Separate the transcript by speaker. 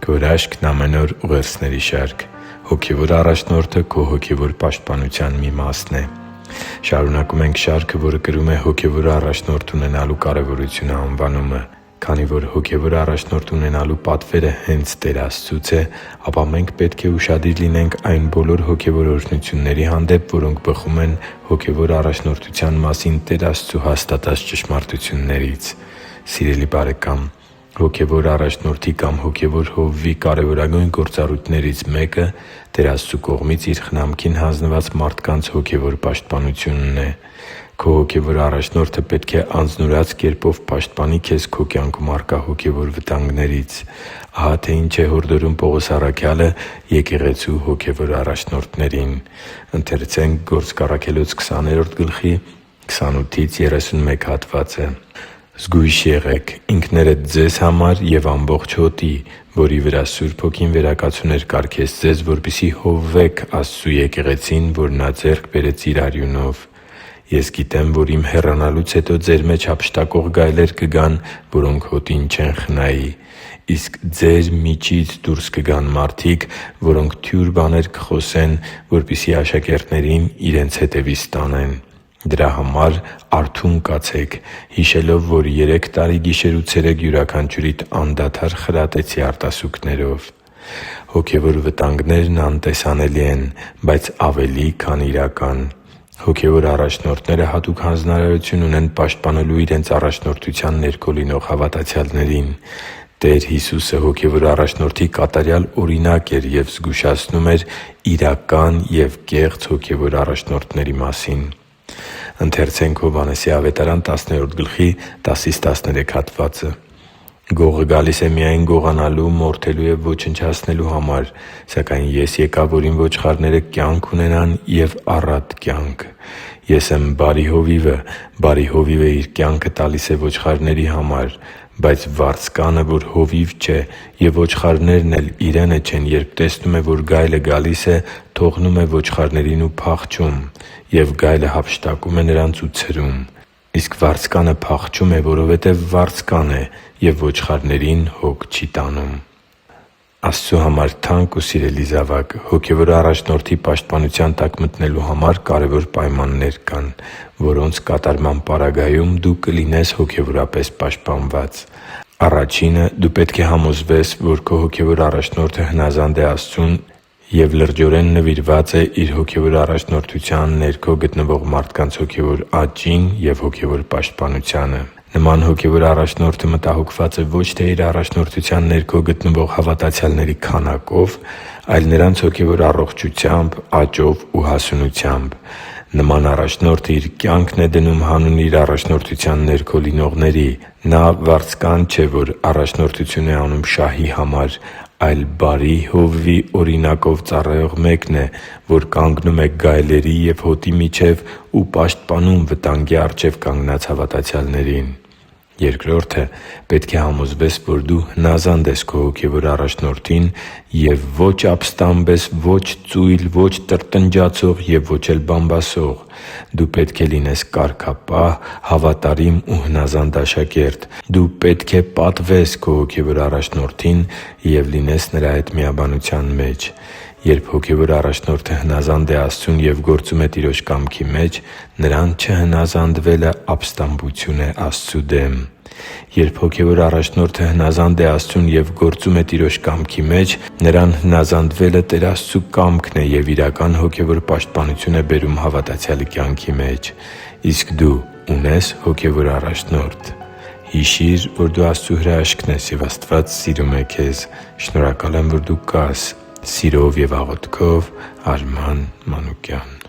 Speaker 1: Քո հրաշքն ամեն օր ուղերձների շարք։ Հոգևոր առաջնորդը քո հոգևոր պաշտպանության մի մասն է։ Շարունակում ենք շարքը, որը կրում է «Հոգևոր առաջնորդ ունենալու կարևորությունը» անվանումը։ Քանի որ հոգևոր առաջնորդ ունենալու պատվերը հենց Տեր Աստծուց է, ապա մենք պետք է ուշադիր լինենք այն բոլոր հոգևոր օրհնությունների հանդեպ, որոնք բխում են հոգևոր առաջնորդության մասին Տեր Աստծու հաստատած ճշմարտություններից։ Սիրելի՛ բարեկամ, հոգևոր առաջնորդի կամ հոգևոր հովվի կարևորագույն գործառույթներից մեկը Տեր Աստծու կողմից Իր խնամքին հանձնված մարդկանց հոգևոր պաշտպանությունն է։ Քո հոգևոր առաջնորդը պետք է անձնուրաց կերպով պաշտպանի քեզ քո կյանքում առկա հոգևոր վտանգներից։ Ահա թե ինչ է հորդորում Պողոս առաքյալը եկեղեցու հոգևոր առաջնորդներին։ «Զգույշ եղեք, ինքներդ ձեզ համար և ամբողջ հոտի, որի վրա Սուրբ Հոգին վերակացուներ կարգեց ձեզ, որպեսզի հովվեք Աստծու եկեղեցին, որ Նա ձեռք բերեց Իր արյունով։ Ես գիտեմ, որ իմ հեռանալուց հետո ձեր մեջ հափշտակող գայլեր կգան, որոնք հոտին չեն խնայի։ Իսկ ձեր միջից դուրս կգան մարդիկ, որոնք թյուր բաներ կխոսեն, որպեսզի աշակերտներին իրենց հետևից տանեն։ Դրա համար արթո՛ւն կացեք, հիշելով, որ 3 տարի գիշեր ու ցերեկ յուրաքանչյուրիդ անդադար խրատեցի արտասուքներով։ Հոգևոր վտանգներն անտեսանելի են, բայց ավելի, քան իրական։ Հոգևոր առաջնորդները հատուկ հանձնարարություն ունեն պաշտպանելու իրենց առաջնորդության ներքո լինող հավատացյալներին։ Տեր Հիսուսը հոգևոր առաջնորդի կատարյալ օրինակ էր և զգուշացնում էր իրական և կեղծ հոգևոր առաջնորդների մասին։ «Գողը գալիս է միայն գողանալու, մորթելու և ոչնչացնելու համար, սակայն Ես եկա, որ իմ ոչխարները կյանք ունենան և առատ կյանք։ Ես եմ բարի հովիվը. բարի հովիվը իր կյանքը տալիս է ոչխարների համար։ Բայց վարձկանը, որ հովիվ չէ և ոչխարներն էլ իրենը չեն, երբ տեսնում է, որ գայլը գալիս է, թողնում է ոչխարներին ու փախչում։ Եվ գայլը հափշտակում է նրանց ու ցրում։ Իսկ վարձկանը փախչում է, որովհետև վարձկան է և ոչխարներին հոգ չի տանում» (Հովհաննես 10:17-19): Աստծու համար թանկ ու սիրելի՛ զավակ, հոգևոր առաջնորդի պաշտպանության տակ մտնելու համար կարևոր պայմաններ կան, որոնց կատարման պարագայում դու կլինես հոգևորապես պաշտպանված։ Առաջինը՝ դու պետք է համոզվես, որ քո հոգևոր առաջնորդը հնազանդ է Աստծուն և լրջորեն նվիրված է Իր հոգևոր առաջնորդության ներքո գտնվող մարդկանց հոգևոր աճին և հոգևոր պաշտպանությանը։ Նման հոգևոր առաջնորդը մտահոգված է ոչ թե իր առաջնորդության ներքո գտնվող հավատացյալների քանակով, այլ նրանց հոգևոր առողջությամբ, աճով ու հասունությամբ։ Նման առաջնորդը իր կյանքն է դնում հանուն իր առաջնորդության ներքո լինողների։ Նա վարձկան չէ, որ առաջնորդություն է անում շահի համար, այլ բարի հովվի օրինակով ծառայող մեկն է, որ կանգնում է գայլերի և հոտի միջև ու պաշտպանում վտանգի առջև կանգնած հավատացյալներին։ Երկրորդը՝ պետք է համոզվես, որ դու հնազանդ ես քո հոգևոր առաջնորդին և ո՛չ ապստամբ ես, ո՛չ ծույլ, ո՛չ տրտնջացող և ո՛չ էլ բամբասող։ Դու պետք է լինես կարգապահ, հավատարիմ ու հնազանդ աշակերտ։ Դու պետք է պատվես քո հոգևոր առաջնորդին և լինես նրա հետ միաբանության մեջ։ Երբ հոգևոր առաջնորդը հնազանդ է Աստծուն և գործում է Տիրոջ կամքի մեջ, նրան չհնազանդվելը ապստամբություն է Աստծու դեմ։ Երբ հոգևոր առաջնորդը հնազանդ է Աստծուն և գործում է Տիրոջ կամքի մեջ, նրան հնազանդվելը Տեր Աստծու կամքն է և իրական հոգևոր պաշտպանություն է բերում հավատացյալի կյանքի մեջ։ Իսկ դու ունե՞ս հոգևոր առաջնորդ։ Հիշի՛ր, որ դու Աստծո հրաշքն ես, և Աստված սիրում է քեզ։ Շնորհակալ եմ, որ դու կա՛ս։ Սիրով և աղոթքով, Արման Մանուկյան։